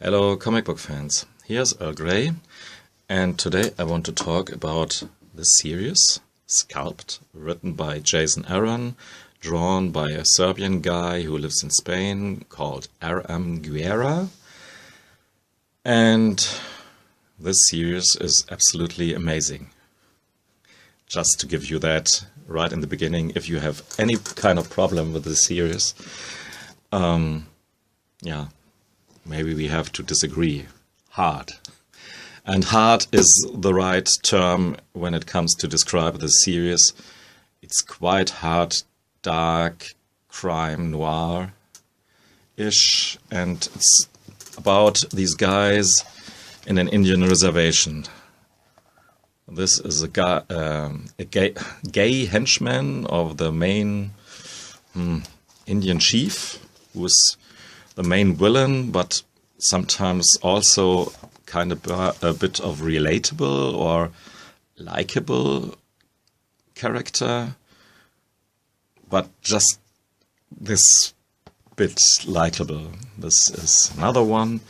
Hello comic book fans, here's Earl Grey, and today I want to talk about the series Scalped, written by Jason Aaron, drawn by a Serbian guy who lives in Spain called r.m.guera. And this series is absolutely amazing. Just to give you that right in the beginning, if you have any kind of problem with the series, yeah, maybe we have to disagree hard. And hard is the right term when it comes to describe the series. It's quite hard, dark, crime, noir-ish, and it's about these guys in an Indian reservation. This is a guy, gay henchman of the main Indian chief, who is the main villain, but sometimes also kind of a bit of relatable or likable character, but just this bit likable. This is another one.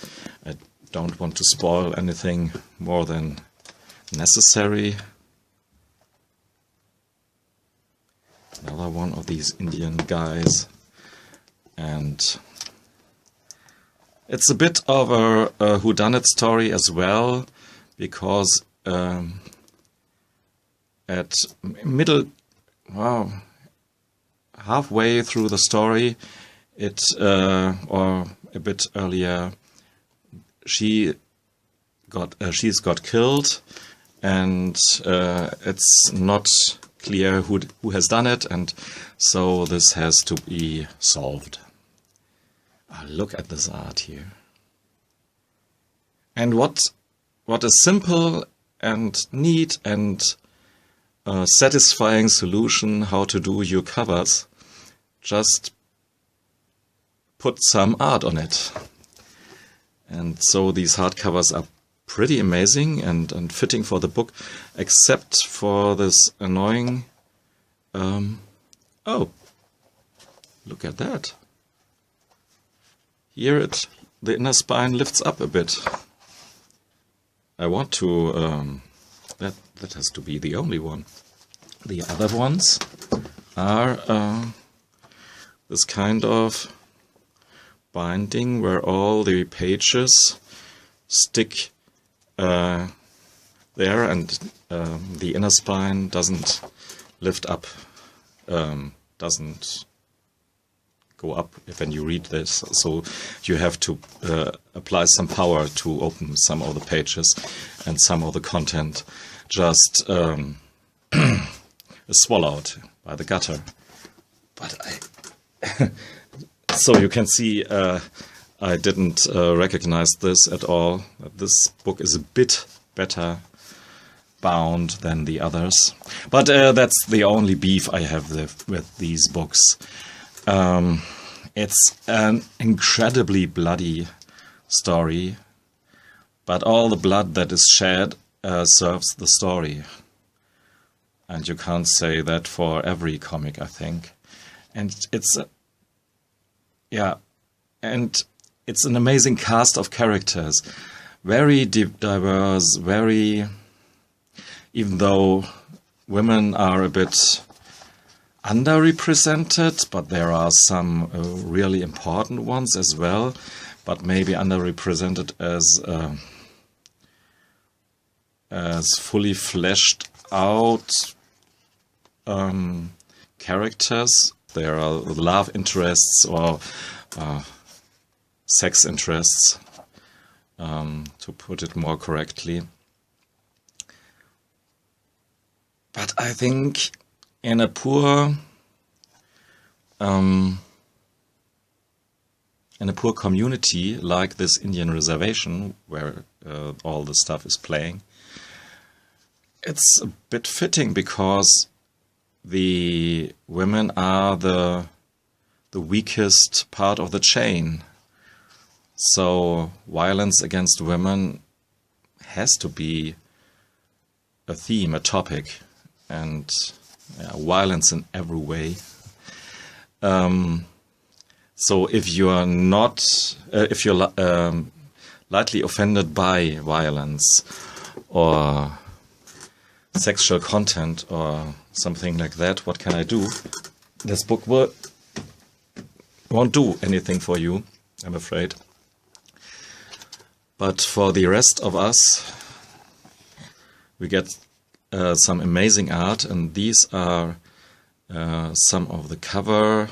I don't want to spoil anything more than necessary. Another one of these Indian guys, and it's a bit of a whodunit story as well, because at halfway through the story, or a bit earlier, she's got killed, and it's not clear who has done it, and so this has to be solved. Look at this art here. And what a simple and neat and satisfying solution how to do your covers. Just put some art on it. And so these hardcovers are pretty amazing and fitting for the book, except for this annoying... oh, look at that. Here the inner spine lifts up a bit. I want to... that has to be the only one. The other ones are this kind of binding where all the pages stick there, and the inner spine doesn't lift up, doesn't go up when you read this, so you have to apply some power to open some of the pages, and some of the content just is swallowed by the gutter. But so you can see I didn't recognize this at all. This book is a bit better bound than the others, but that's the only beef I have with these books. It's an incredibly bloody story, but all the blood that is shed serves the story. And you can't say that for every comic, I think. And it's and it's an amazing cast of characters, very diverse, very, even though women are a bit underrepresented, but there are some really important ones as well, but maybe underrepresented as fully fleshed out characters. There are love interests or sex interests, to put it more correctly. But I think in a poor community like this Indian reservation, where all the stuff is playing, it's a bit fitting, because the women are the weakest part of the chain. So violence against women has to be a theme, a topic, and violence in every way. So if you're not, if you're lightly offended by violence or sexual content or something like that, what can I do? This book won't do anything for you, I'm afraid. But for the rest of us, we get some amazing art, and these are some of the cover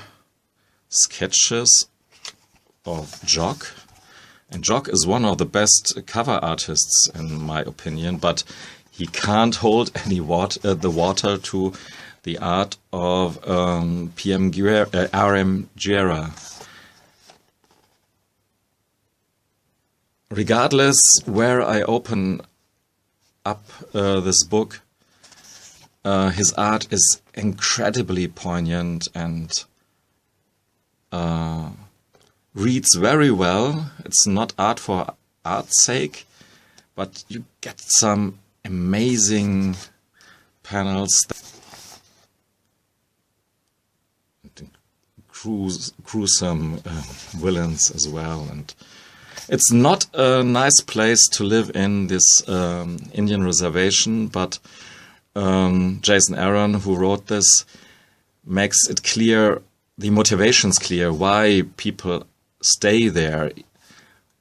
sketches of Jock. And Jock is one of the best cover artists, in my opinion, but he can't hold any the water to the art of r.m. Guera. Regardless where I open up this book, his art is incredibly poignant and reads very well. It's not art for art's sake, but you get some amazing panels, gruesome villains as well. And it's not a nice place to live in, this Indian reservation, but Jason Aaron, who wrote this, makes it clear, the motivations clear, why people stay there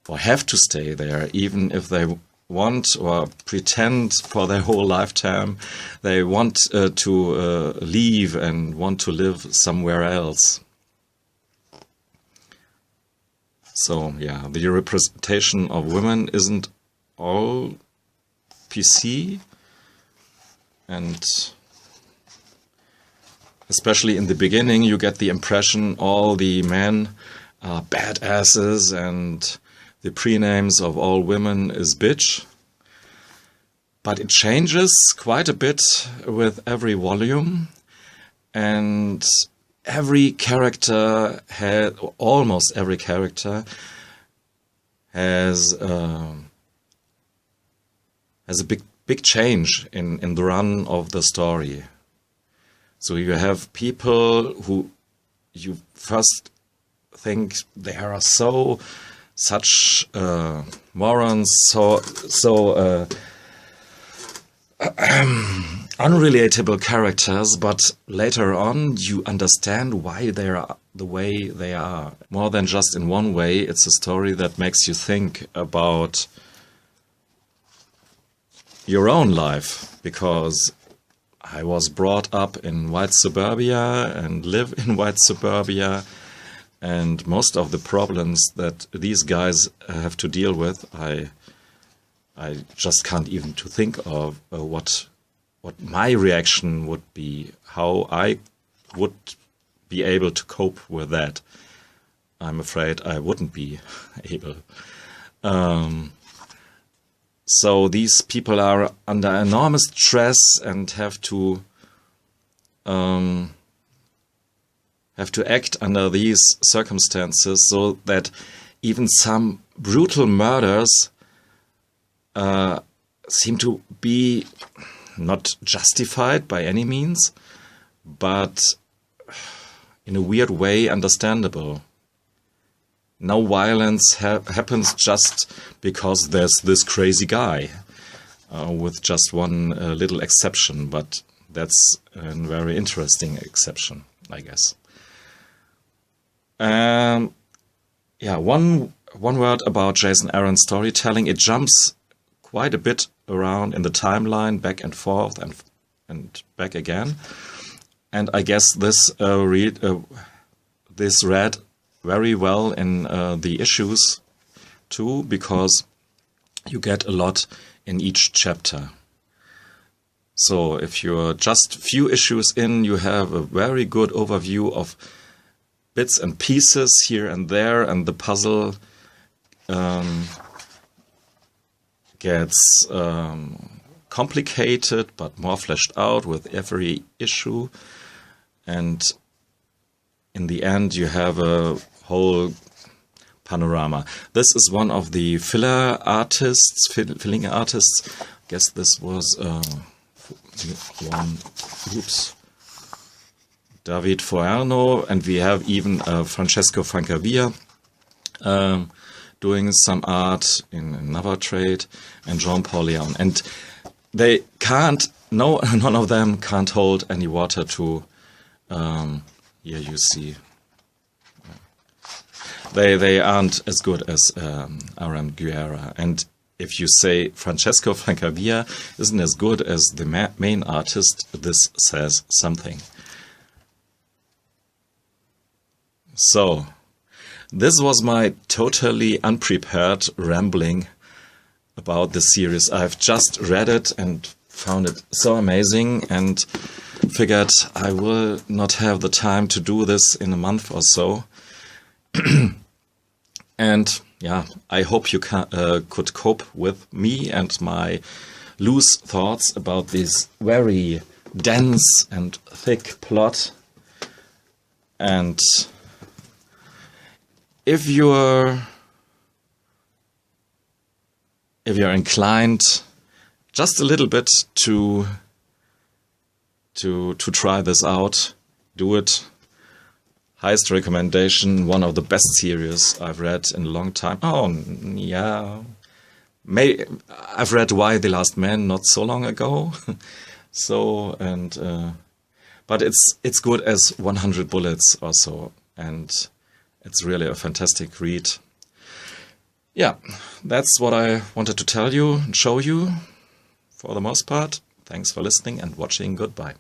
or have to stay there, even if they want or pretend for their whole lifetime they want to leave and want to live somewhere else. So yeah, the representation of women isn't all PC, and especially in the beginning you get the impression all the men are badasses and the prenames of all women is bitch. But it changes quite a bit with every volume, and every character almost every character has a big change in the run of the story. So you have people who you first think they are such morons, so unrelatable characters, but later on you understand why they are the way they are. More than just in one way, it's a story that makes you think about your own life, because I was brought up in white suburbia and live in white suburbia, and most of the problems that these guys have to deal with, I just can't even to think of what my reaction would be, how I would be able to cope with that. I'm afraid I wouldn't be able. So these people are under enormous stress and have to act under these circumstances, so that even some brutal murders seem to be not justified by any means, but in a weird way understandable. No violence happens just because there's this crazy guy, with just one little exception, but that's a very interesting exception, I guess. Yeah, one word about Jason Aaron's storytelling. It jumps quite a bit around in the timeline, back and forth and back again. And I guess this read very well in the issues too, because you get a lot in each chapter. So if you're just few issues in, you have a very good overview of bits and pieces here and there, and the puzzle gets complicated but more fleshed out with every issue, and in the end you have a whole panorama. This is one of the filling artists. I guess this was David Foerno, and we have even Francesco Francavilla doing some art in another trade, and Jean-Paul Leon. And they can't, none of them can't hold any water to, here you see, they aren't as good as r.m.guera. And if you say Francesco Francavilla isn't as good as the main artist, this says something. So, this was my totally unprepared rambling about the series. I've just read it and found it so amazing and figured I will not have the time to do this in a month or so. And yeah, I hope you could cope with me and my loose thoughts about this very dense and thick plot. And if you're inclined just a little bit to try this out, do it. Highest recommendation, one of the best series I've read in a long time. Oh, yeah. I've read Y: The Last Man not so long ago. So, and but it's good as 100 Bullets or so, and it's really a fantastic read. Yeah, that's what I wanted to tell you and show you for the most part. Thanks for listening and watching. Goodbye.